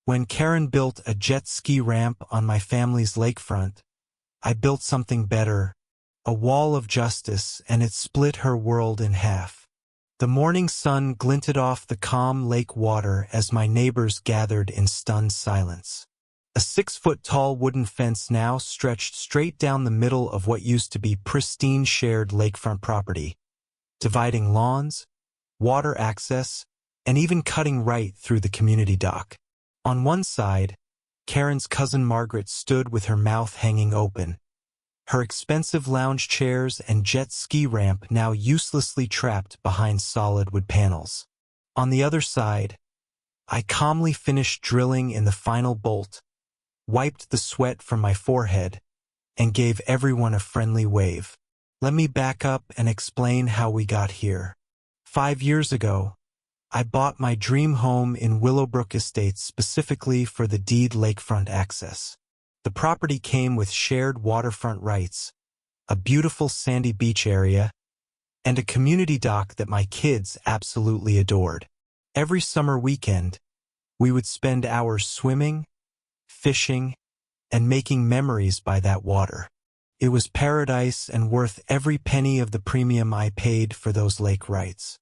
When Karen built a jet ski ramp on my family's lakefront, I built something better, a wall of justice, and it split her world in half. The morning sun glinted off the calm lake water as my neighbors gathered in stunned silence. A 6-foot-tall wooden fence now stretched straight down the middle of what used to be pristine shared lakefront property, dividing lawns, water access, and even cutting right through the community dock. On one side, Karen's cousin Margaret stood with her mouth hanging open, her expensive lounge chairs and jet ski ramp now uselessly trapped behind solid wood panels. On the other side, I calmly finished drilling in the final bolt, wiped the sweat from my forehead, and gave everyone a friendly wave. Let me back up and explain how we got here. 5 years ago, I bought my dream home in Willowbrook Estates specifically for the deed lakefront access. The property came with shared waterfront rights, a beautiful sandy beach area, and a community dock that my kids absolutely adored. Every summer weekend, we would spend hours swimming, fishing, and making memories by that water. It was paradise and worth every penny of the premium I paid for those lake rights.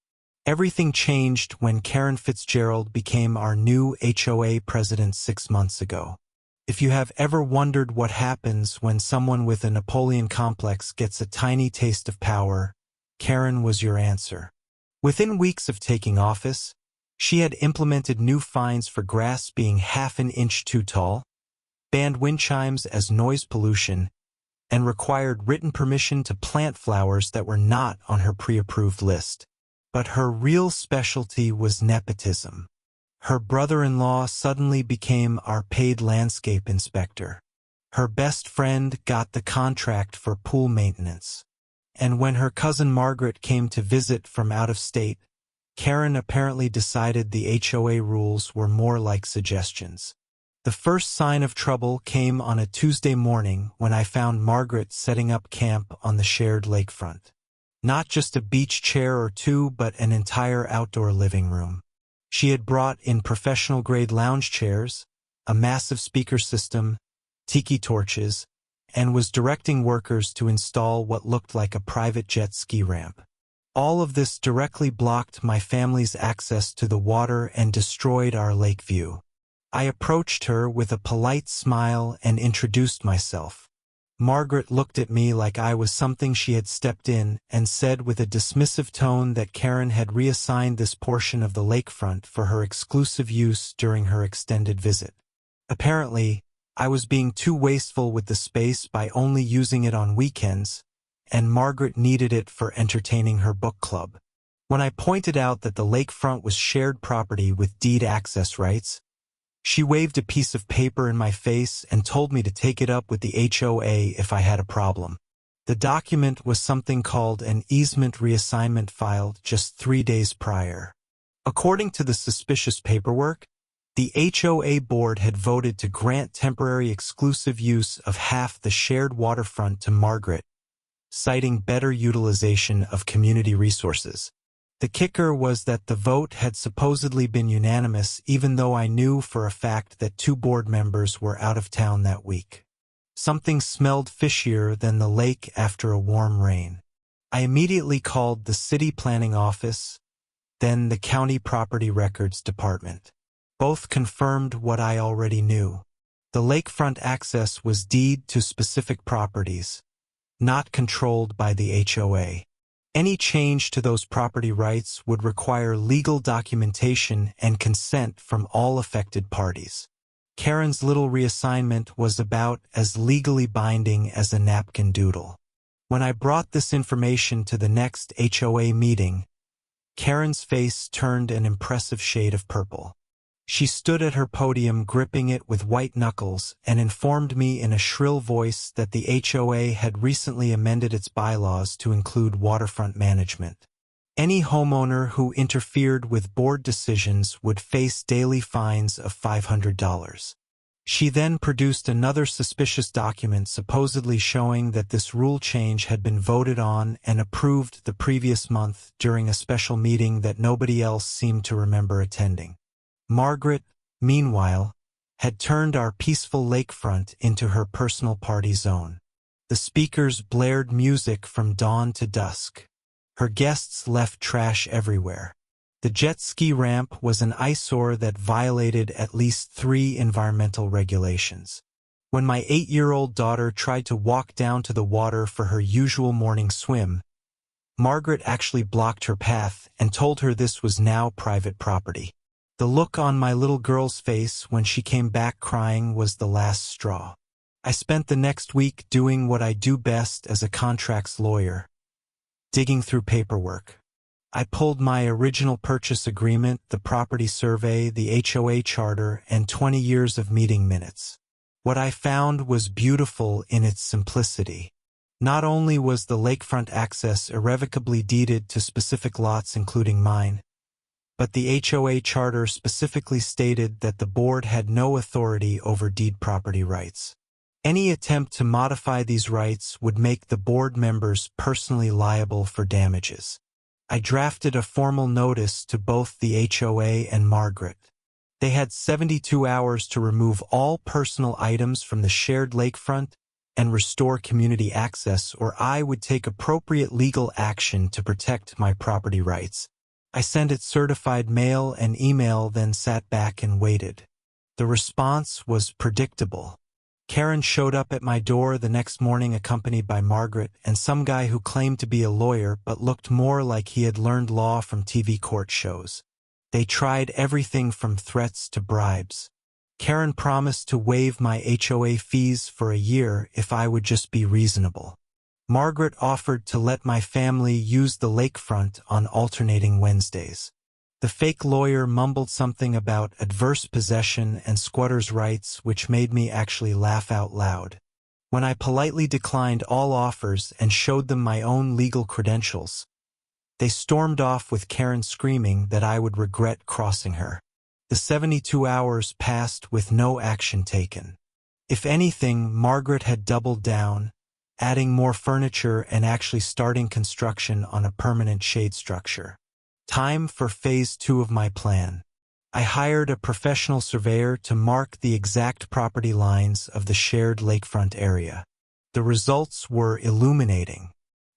Everything changed when Karen Fitzgerald became our new HOA president 6 months ago. If you have ever wondered what happens when someone with a Napoleon complex gets a tiny taste of power, Karen was your answer. Within weeks of taking office, she had implemented new fines for grass being half an inch too tall, banned wind chimes as noise pollution, and required written permission to plant flowers that were not on her pre-approved list. But her real specialty was nepotism. Her brother-in-law suddenly became our paid landscape inspector. Her best friend got the contract for pool maintenance. And when her cousin Margaret came to visit from out of state, Karen apparently decided the HOA rules were more like suggestions. The first sign of trouble came on a Tuesday morning when I found Margaret setting up camp on the shared lakefront. Not just a beach chair or two, but an entire outdoor living room. She had brought in professional-grade lounge chairs, a massive speaker system, tiki torches, and was directing workers to install what looked like a private jet ski ramp. All of this directly blocked my family's access to the water and destroyed our lake view. I approached her with a polite smile and introduced myself. Margaret looked at me like I was something she had stepped in and said with a dismissive tone that Karen had reassigned this portion of the lakefront for her exclusive use during her extended visit. Apparently, I was being too wasteful with the space by only using it on weekends, and Margaret needed it for entertaining her book club. When I pointed out that the lakefront was shared property with deed access rights, she waved a piece of paper in my face and told me to take it up with the HOA if I had a problem. The document was something called an easement reassignment filed just 3 days prior. According to the suspicious paperwork, the HOA board had voted to grant temporary exclusive use of half the shared waterfront to Margaret, citing better utilization of community resources. The kicker was that the vote had supposedly been unanimous, even though I knew for a fact that 2 board members were out of town that week. Something smelled fishier than the lake after a warm rain. I immediately called the city planning office, then the county property records department. Both confirmed what I already knew. The lakefront access was deed to specific properties, not controlled by the HOA. Any change to those property rights would require legal documentation and consent from all affected parties. Karen's little reassignment was about as legally binding as a napkin doodle. When I brought this information to the next HOA meeting, Karen's face turned an impressive shade of purple. She stood at her podium gripping it with white knuckles and informed me in a shrill voice that the HOA had recently amended its bylaws to include waterfront management. Any homeowner who interfered with board decisions would face daily fines of $500. She then produced another suspicious document supposedly showing that this rule change had been voted on and approved the previous month during a special meeting that nobody else seemed to remember attending. Margaret, meanwhile, had turned our peaceful lakefront into her personal party zone. The speakers blared music from dawn to dusk. Her guests left trash everywhere. The jet ski ramp was an eyesore that violated at least 3 environmental regulations. When my 8-year-old daughter tried to walk down to the water for her usual morning swim, Margaret actually blocked her path and told her this was now private property. The look on my little girl's face when she came back crying was the last straw. I spent the next week doing what I do best as a contracts lawyer, digging through paperwork. I pulled my original purchase agreement, the property survey, the HOA charter, and 20 years of meeting minutes. What I found was beautiful in its simplicity. Not only was the lakefront access irrevocably deeded to specific lots including mine, but the HOA charter specifically stated that the board had no authority over deed property rights. Any attempt to modify these rights would make the board members personally liable for damages. I drafted a formal notice to both the HOA and Margaret. They had 72 hours to remove all personal items from the shared lakefront and restore community access, or I would take appropriate legal action to protect my property rights. I sent it certified mail and email, then sat back and waited. The response was predictable. Karen showed up at my door the next morning accompanied by Margaret and some guy who claimed to be a lawyer but looked more like he had learned law from TV court shows. They tried everything from threats to bribes. Karen promised to waive my HOA fees for a year if I would just be reasonable. Margaret offered to let my family use the lakefront on alternating Wednesdays. The fake lawyer mumbled something about adverse possession and squatters' rights, which made me actually laugh out loud. When I politely declined all offers and showed them my own legal credentials, they stormed off with Karen screaming that I would regret crossing her. The 72 hours passed with no action taken. If anything, Margaret had doubled down, adding more furniture and actually starting construction on a permanent shade structure. Time for phase 2 of my plan. I hired a professional surveyor to mark the exact property lines of the shared lakefront area. The results were illuminating.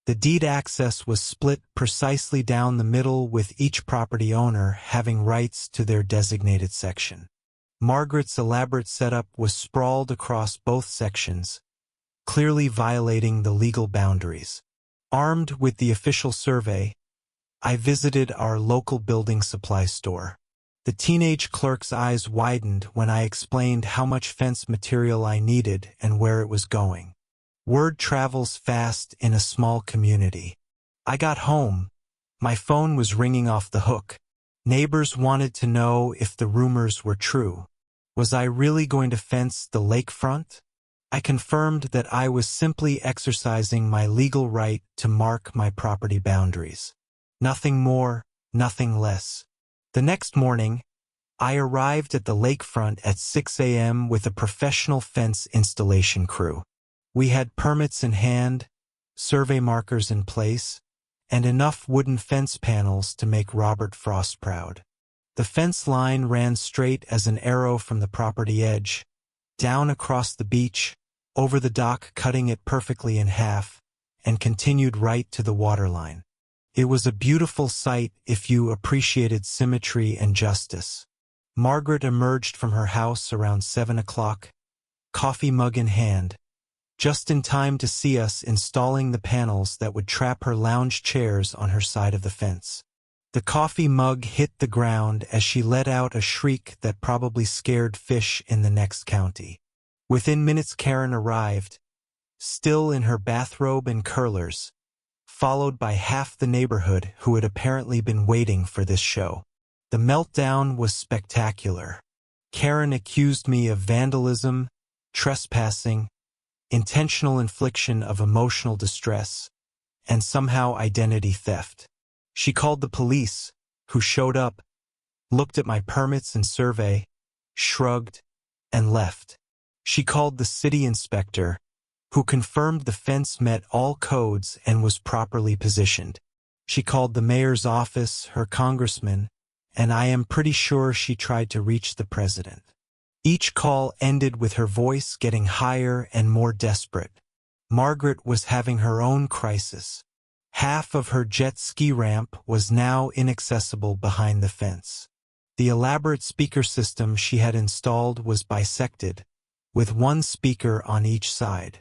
The deed access was split precisely down the middle, with each property owner having rights to their designated section. Margaret's elaborate setup was sprawled across both sections, clearly violating the legal boundaries. Armed with the official survey, I visited our local building supply store. The teenage clerk's eyes widened when I explained how much fence material I needed and where it was going. Word travels fast in a small community. I got home. My phone was ringing off the hook. Neighbors wanted to know if the rumors were true. Was I really going to fence the lakefront? I confirmed that I was simply exercising my legal right to mark my property boundaries. Nothing more, nothing less. The next morning, I arrived at the lakefront at 6 a.m. with a professional fence installation crew. We had permits in hand, survey markers in place, and enough wooden fence panels to make Robert Frost proud. The fence line ran straight as an arrow from the property edge, down across the beach, over the dock, cutting it perfectly in half, and continued right to the waterline. It was a beautiful sight if you appreciated symmetry and justice. Margaret emerged from her house around 7 o'clock, coffee mug in hand, just in time to see us installing the panels that would trap her lounge chairs on her side of the fence. The coffee mug hit the ground as she let out a shriek that probably scared fish in the next county. Within minutes, Karen arrived, still in her bathrobe and curlers, followed by half the neighborhood who had apparently been waiting for this show. The meltdown was spectacular. Karen accused me of vandalism, trespassing, intentional infliction of emotional distress, and somehow identity theft. She called the police, who showed up, looked at my permits and survey, shrugged, and left. She called the city inspector, who confirmed the fence met all codes and was properly positioned. She called the mayor's office, her congressman, and I am pretty sure she tried to reach the president. Each call ended with her voice getting higher and more desperate. Margaret was having her own crisis. Half of her jet ski ramp was now inaccessible behind the fence. The elaborate speaker system she had installed was bisected, with one speaker on each side.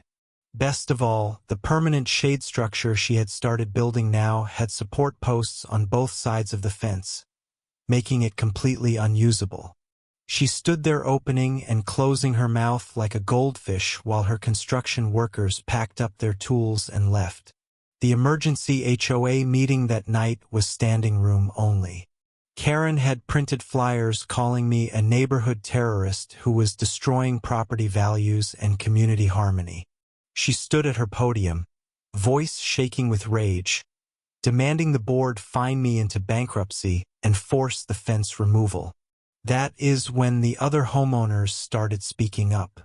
Best of all, the permanent shade structure she had started building now had support posts on both sides of the fence, making it completely unusable. She stood there opening and closing her mouth like a goldfish while her construction workers packed up their tools and left. The emergency HOA meeting that night was standing room only. Karen had printed flyers calling me a neighborhood terrorist who was destroying property values and community harmony. She stood at her podium, voice shaking with rage, demanding the board fine me into bankruptcy and force the fence removal. That is when the other homeowners started speaking up.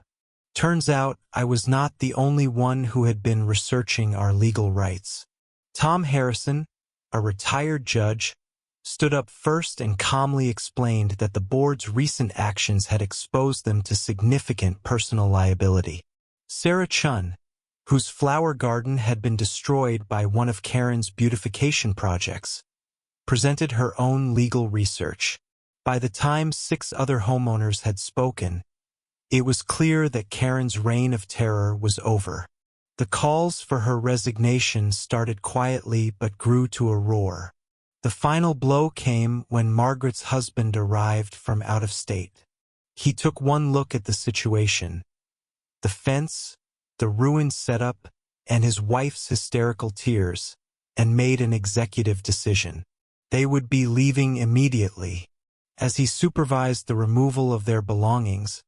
Turns out I was not the only one who had been researching our legal rights. Tom Harrison, a retired judge, stood up first and calmly explained that the board's recent actions had exposed them to significant personal liability. Sarah Chun, whose flower garden had been destroyed by one of Karen's beautification projects, presented her own legal research. By the time 6 other homeowners had spoken, it was clear that Karen's reign of terror was over. The calls for her resignation started quietly but grew to a roar. The final blow came when Margaret's husband arrived from out of state. He took one look at the situation, the fence, the ruined setup, and his wife's hysterical tears, and made an executive decision. They would be leaving immediately. As he supervised the removal of their belongings,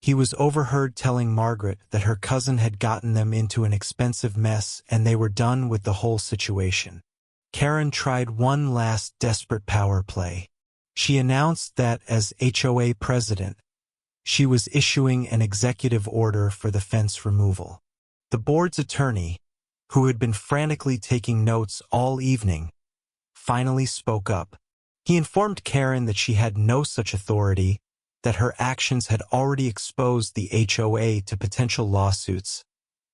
he was overheard telling Margaret that her cousin had gotten them into an expensive mess and they were done with the whole situation. Karen tried one last desperate power play. She announced that as HOA president, she was issuing an executive order for the fence removal. The board's attorney, who had been frantically taking notes all evening, finally spoke up. He informed Karen that she had no such authority, that her actions had already exposed the HOA to potential lawsuits,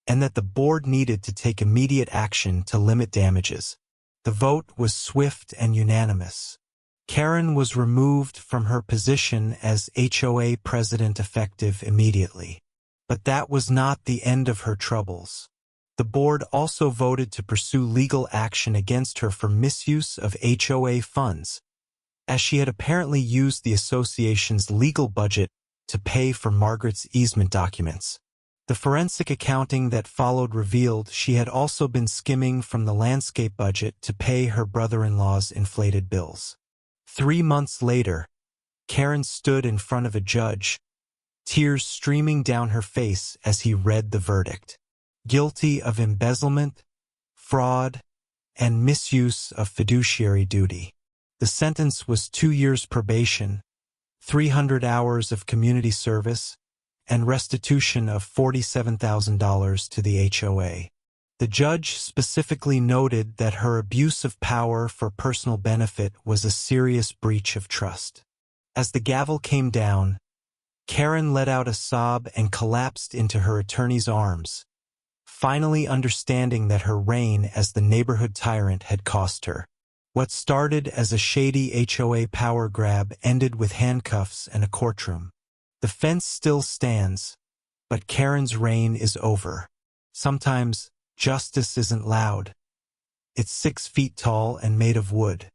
and that the board needed to take immediate action to limit damages. The vote was swift and unanimous. Karen was removed from her position as HOA president effective immediately. But that was not the end of her troubles. The board also voted to pursue legal action against her for misuse of HOA funds, as she had apparently used the association's legal budget to pay for Margaret's easement documents. The forensic accounting that followed revealed she had also been skimming from the landscape budget to pay her brother-in-law's inflated bills. 3 months later, Karen stood in front of a judge, tears streaming down her face as he read the verdict. Guilty of embezzlement, fraud, and misuse of fiduciary duty. The sentence was 2 years probation, 300 hours of community service, and restitution of $47,000 to the HOA. The judge specifically noted that her abuse of power for personal benefit was a serious breach of trust. As the gavel came down, Karen let out a sob and collapsed into her attorney's arms, finally understanding that her reign as the neighborhood tyrant had cost her. What started as a shady HOA power grab ended with handcuffs and a courtroom. The fence still stands, but Karen's reign is over. Sometimes, justice isn't loud. It's 6 feet tall and made of wood.